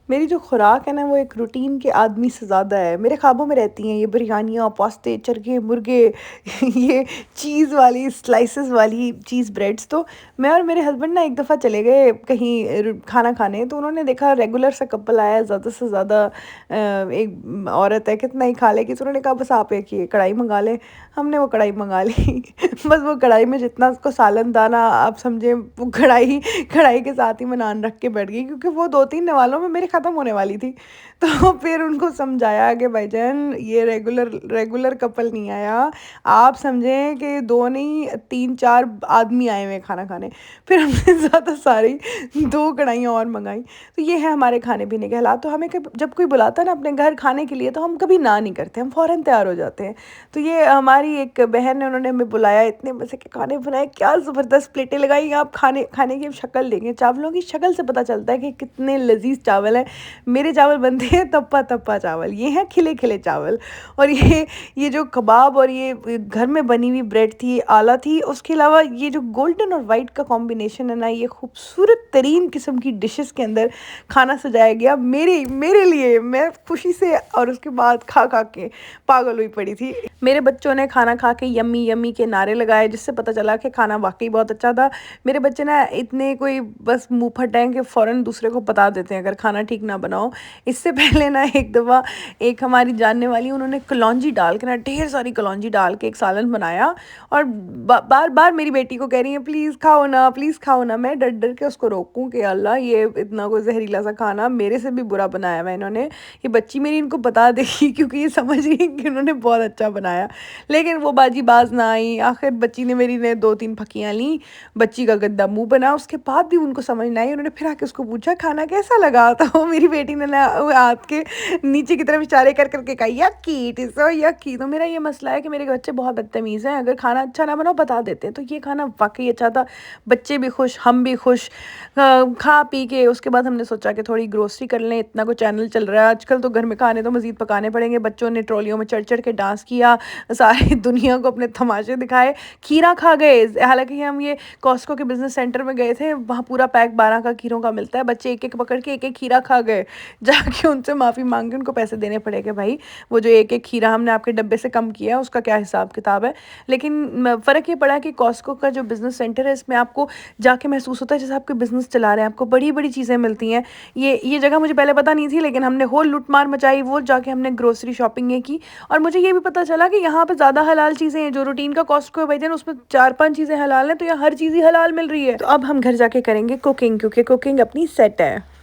मेरी जो खुराक है ना वो एक रूटीन के आदमी से ज़्यादा है। मेरे ख्वाबों में रहती हैं ये बिरयानियाँ, पास्ते, चरखे, मुर्गे ये चीज़ वाली स्लाइसेस वाली चीज़ ब्रेड्स। तो मैं और मेरे हस्बैंड ना एक दफ़ा चले गए कहीं खाना खाने, तो उन्होंने देखा रेगुलर सा कपल आया है, ज़्यादा से ज़्यादा एक औरत है, कितना ही खा लेगी। तो उन्होंने कहा बस आप एक ये कढ़ाई मंगा लें। हमने वो कढ़ाई मंगा ली बस वो कढ़ाई में जितना उसको सालन दाना आप समझे, वो कढ़ाई कढ़ाई के साथ ही मैं नान रख के बैठ गई, क्योंकि वो 2-3 नवालों में मेरी ख़त्म होने वाली थी। तो फिर उनको समझाया कि भाईजान ये रेगुलर रेगुलर कपल नहीं आया, आप समझें कि 2 नहीं 3-4 आदमी आए हुए हैं खाना खाने। फिर हमने ज़्यादा सारी 2 कढ़ाइयाँ और मँगाई। तो ये है हमारे खाने-पीने के हालात। तो हमें कब जब कोई बुलाता है ना अपने घर खाने के लिए, तो हम कभी ना नहीं करते, हम फ़ौरन तैयार हो जाते हैं। तो ये हमारी एक बहन है, उन्होंने हमें बुलाया, इतने मज़े के खाने बनाए, क्या ज़बरदस्त प्लेटें लगाई। आप खाने खाने की शक्ल देखें, चावलों की शक्ल से पता चलता है कि कितने लज़ीज़ चावल हैं। मेरे चावल बनते हैं तप्पा-तप्पा चावल, ये हैं खिले-खिले चावल। और ये जो कबाब और ये घर में बनी हुई ब्रेड थी, आला थी, उसके अलावा ये जो गोल्डन और वाइट का कॉम्बिनेशन है ना, ये खूबसूरत तरीन किस्म की डिशेज़ के अंदर खाना सजाया गया मेरे मेरे लिए। मैं खुशी से और उसके बाद खा-खा के पागल हुई पड़ी थी। मेरे बच्चों ने खाना खा के यम्मी यम्मी के नारे लगाए, जिससे पता चला कि खाना वाक़ई बहुत अच्छा था। मेरे बच्चे ना इतने कोई बस मुँह फट हैं कि फ़ौरन दूसरे को बता देते हैं अगर खाना ठीक ना बना हो। इससे पहले ना एक दफ़ा एक हमारी जानने वाली, उन्होंने कलौंजी डाल के ना, ढेर सारी कलौंजी डाल के एक सालन बनाया, और बार-बार मेरी बेटी को कह रही हैं प्लीज़ खाओ ना, प्लीज़ खाओ ना। मैं डर-डर के उसको रोकूँ कि अल्लाह ये इतना कोई ज़हरीला सा खाना मेरे से भी बुरा बनाया हुआ है इन्होंने। ये बच्ची मेरी इनको बता देगी क्योंकि ये समझ रही है कि उन्होंने बहुत अच्छा बनाया। लेकिन वो बाजी बाज़ ना आई। आखिर बच्ची ने मेरी ने 2-3 फक्कियाँ लीं, बच्ची का गंदा मुँह बना, उसके बाद भी उनको समझ ना आई। उन्होंने फिर आके उसको पूछा खाना कैसा लगा? तो मेरी बेटी ने ना वो हाथ के नीचे की तरफ इशारे कर के कहा यक्की, इट इज़ सो यक्की। तो मेरा ये मसला है कि मेरे बच्चे बहुत बदतमीज़ हैं, अगर खाना अच्छा ना बना हो बता देते हैं। तो ये खाना वाक़ई अच्छा था, बच्चे भी खुश, हम भी खुश। खा पी के उसके बाद हमने सोचा कि थोड़ी ग्रोसरी कर लें, इतना कोई चैनल चल रहा है आजकल, तो घर में खाने तो मज़ीद पकाने पड़ेंगे। बच्चों ने ट्रॉलियों में चढ़-चढ़ के डांस किया, सारी दुनिया को अपने तमाशे दिखाए, खीरा खा गए। हालाँकि हम ये कॉस्को के बिज़नेस सेंटर में गए थे, वहाँ पूरा पैक 12 का खीरों का मिलता है। बच्चे एक-एक पकड़ के एक-एक खीरा खा गए। जाके उनसे माफ़ी माँग के उनको पैसे देने पड़े कि भाई वो जो एक-एक खीरा हमने आपके डब्बे से कम किया है, उसका क्या हिसाब-किताब है। लेकिन फ़र्क ये पड़ा कि कॉस्को का जो बिज़नेस सेंटर है, इसमें आपको जाके महसूस होता है जैसे आप कोई बिज़नेस चला रहे हैं, आपको बड़ी-बड़ी चीज़ें मिलती हैं। ये जगह मुझे पहले पता नहीं थी, लेकिन हमने होल लूट-मार मचाई, वो जाके हमने ग्रोसरी शॉपिंग ये की। और मुझे ये भी पता चला कि यहाँ पे ज़्यादा हलाल चीज़ें हैं, जो रूटीन का कॉस्को है भाईजान उसमें 4-5 चीज़ें हलाल हैं, तो यहाँ हर चीज़ ही हलाल मिल रही है। तो अब हम घर जाके करेंगे कुकिंग, क्योंकि कुकिंग अपनी सेट है।